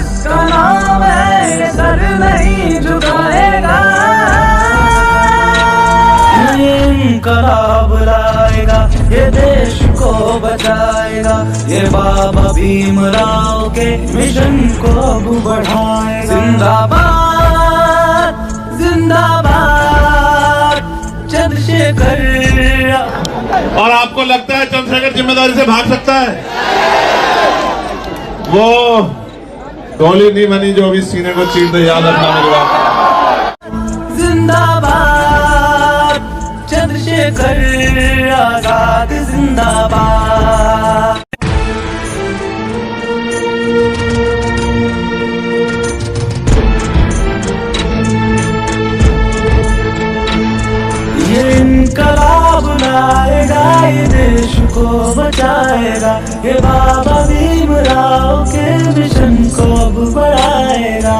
जिसका नाम है ये सर नहीं झुकाएगा। इनकलाब लाएगा, ये देश को बचाएगा, ये बाबा भीमराव के मिशन को अब बढ़ाएगा। जिंदाबाद जिंदाबाद चंद्रशेखर। और आपको लगता है चंद्रशेखर जिम्मेदारी से भाग सकता है? वो गोली नहीं बनी जो अभी सीने को चीर दे, याद रखना मेरी बात। जिंदाबाद चंद्रशेखर आजाद जिंदाबाद। ये इनकलाब लाएगा, ये देश को बचाएगा, ये बाबा भीमराव के मिशन को अब बढ़ाएगा।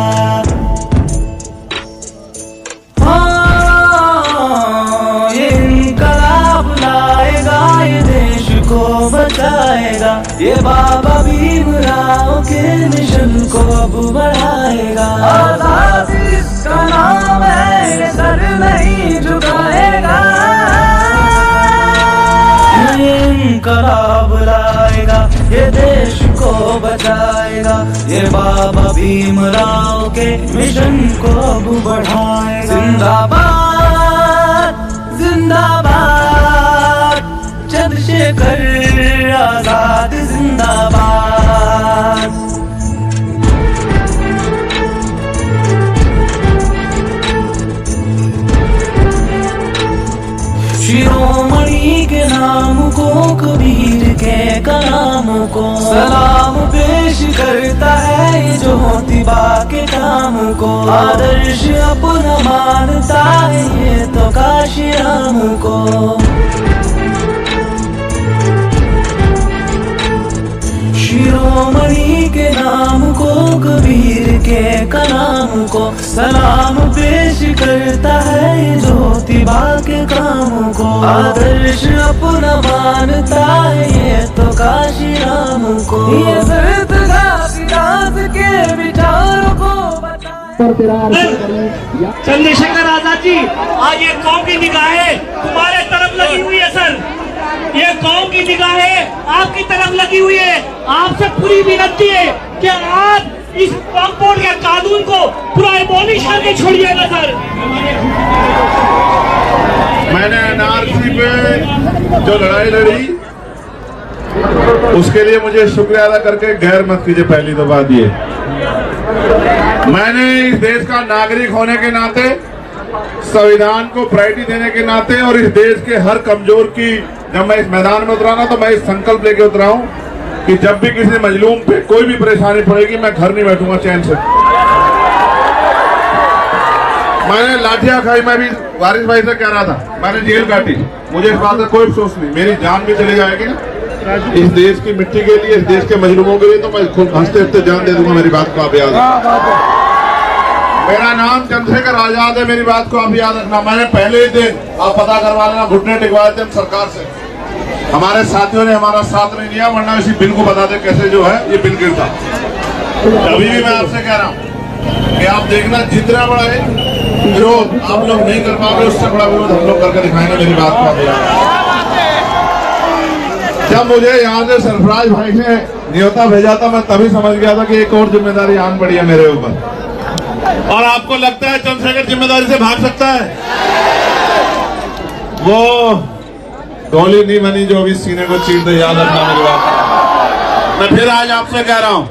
हाँ, ये इनकलाब लाएगा, ये देश को बचाएगा, ये बाबा भीमराव के मिशन को अब बढ़ाएगा। आजादी इसका नाम है, ये सर नहीं झुकाएगा। इनकलाब लाएगा, ये देश को बचाएगा, ये बाबा भीमराव के मिशन को अब बढ़ाएगा। जिंदाबाद जिंदाबाद चंद्रशेखर आजाद जिंदाबाद। शिरोमणि के नाम को, कबीर के कलाम को सलाम पेश करता है, ये ज्योतिबा के काम को आदर्श अपना मानता है, ये तो काशी राम को। शिरोमणि के नाम को, कबीर के कलाम को सलाम पेश करता है, ये ज्योतिबा के काम को आदर्श अपना मानता है, ये तो काशी राम को। ये सर्द घासीदास के विचारों को चंद्रशेखर आजाद जी, आज ये कौम की निगाहें तुम्हारे तरफ लगी हुई है सर। ये कौम की निगाहें आपकी तरफ लगी हुई है। आपसे पूरी विनती है कि आप इस वक्फ के कानून को पूरा एबॉलिश करके छोड़िएगा सर। मैंने एनआरसी पे जो लड़ाई लड़ी उसके लिए मुझे शुक्रिया अदा करके गैर मत कीजिए। पहली तो बात ये, मैंने इस देश का नागरिक होने के नाते, संविधान को प्रायोरिटी देने के नाते और इस देश के हर कमजोर की, जब मैं इस मैदान में उतरा ना तो मैं इस संकल्प लेके उतरा हूं कि जब भी किसी मजलूम पे कोई भी परेशानी पड़ेगी मैं घर नहीं बैठूंगा चैन से। मैंने लाठियां खाई, मैं भी वारिस भाई से कह रहा था, मैंने जेल काटी, मुझे इस बात का कोई अफसोस नहीं। मेरी जान भी चली जाएगी ना इस देश की मिट्टी के लिए, इस देश के मजलूमों के लिए, तो मैं खुद हंसते हंसते जान दे दूंगा। मेरी बात को आप याद रखना। मेरा नाम चंद्रशेखर आजाद है, मेरी बात को आप याद रखना। मैंने पहले ही दिन, आप पता करवा लेना, घुटने टिकवाए थे हम सरकार से। हमारे साथियों ने हमारा साथ नहीं दिया, वरना इसी बिल को बता दे कैसे जो है ये बिल गिरता। अभी भी मैं आपसे कह रहा हूँ कि आप देखना, जितना बड़ा है विरोध आप लोग नहीं कर पाओगे, उससे बड़ा विरोध हम लोग करके दिखाएंगे। मेरी बात को आप याद। जब मुझे यहाँ से सरफराज भाई ने न्योता भेजा था, मैं तभी समझ गया था कि एक और जिम्मेदारी आन पड़ी है मेरे ऊपर। और आपको लगता है चंद्रशेखर जिम्मेदारी से भाग सकता है? वो गोली नहीं बनी जो अभी सीने को चीर दे, याद रखना मेरी बात। मैं फिर आज आपसे कह रहा हूं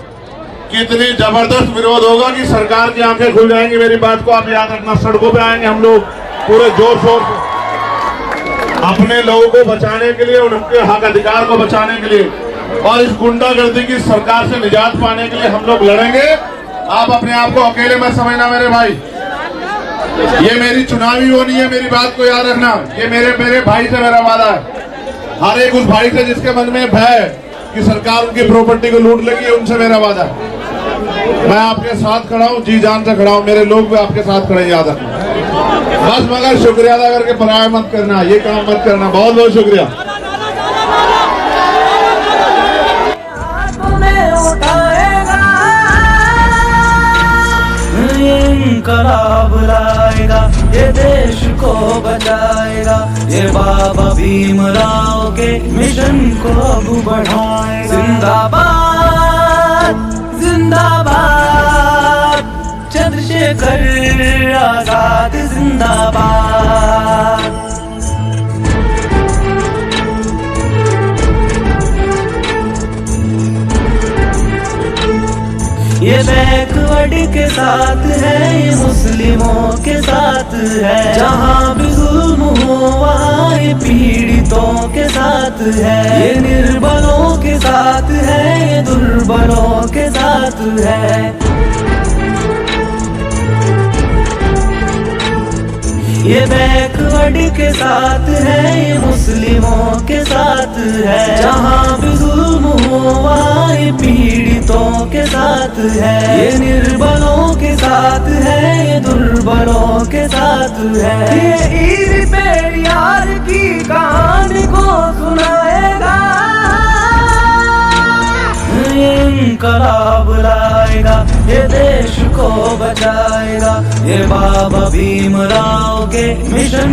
कि इतनी जबरदस्त विरोध होगा कि सरकार की आंखें खुल जाएंगी। मेरी बात को आप याद रखना। सड़कों पे आएंगे हम लोग पूरे जोर शोर से, अपने लोगों को बचाने के लिए, उनके हक अधिकार को बचाने के लिए, और इस गुंडागर्दी की सरकार से निजात पाने के लिए हम लोग लड़ेंगे। आप अपने आप को अकेले मत समझना मेरे भाई, ये मेरी चुनावी वो नहीं है। मेरी बात को याद रखना, ये मेरे भाई से मेरा वादा है। हर एक उस भाई से जिसके मन में भय कि सरकार उनकी प्रॉपर्टी को लूट लेगी, उनसे मेरा वादा है। मैं आपके साथ खड़ा हूँ, जी जान से खड़ा हूँ, मेरे लोग भी आपके साथ खड़े, याद रखना। बस मगर शुक्रिया अदा करके पराया मत करना, ये काम मत करना। बहुत बहुत शुक्रिया। देश को बचाएगा, ये बाबा भीमराव के मिशन को अब बढ़ाएगा। जिंदाबाद जिंदाबाद चंद्रशेखर आजाद जिंदाबाद। ये बैकवर्ड के साथ है, ये मुस्लिमों के साथ है, जहाँ भी जुल्म हो वहाँ ये पीड़ितों के साथ है, ये निर्बलों के साथ है, ये दुर्बलों के साथ है। ये बैकवर्ड के साथ है, ये मुस्लिमों के साथ है, जहाँ भी जुल्म हो वहाँ ये पीड़ितों के साथ है, ये निर्बलों के साथ है, ये दुर्बलों के साथ है। ये ईद पेरियार की कहानी को सुनाएगा, ये इंकलाब लाएगा, ये देश को बचाएगा, ये बाबा भीमराव के मिशन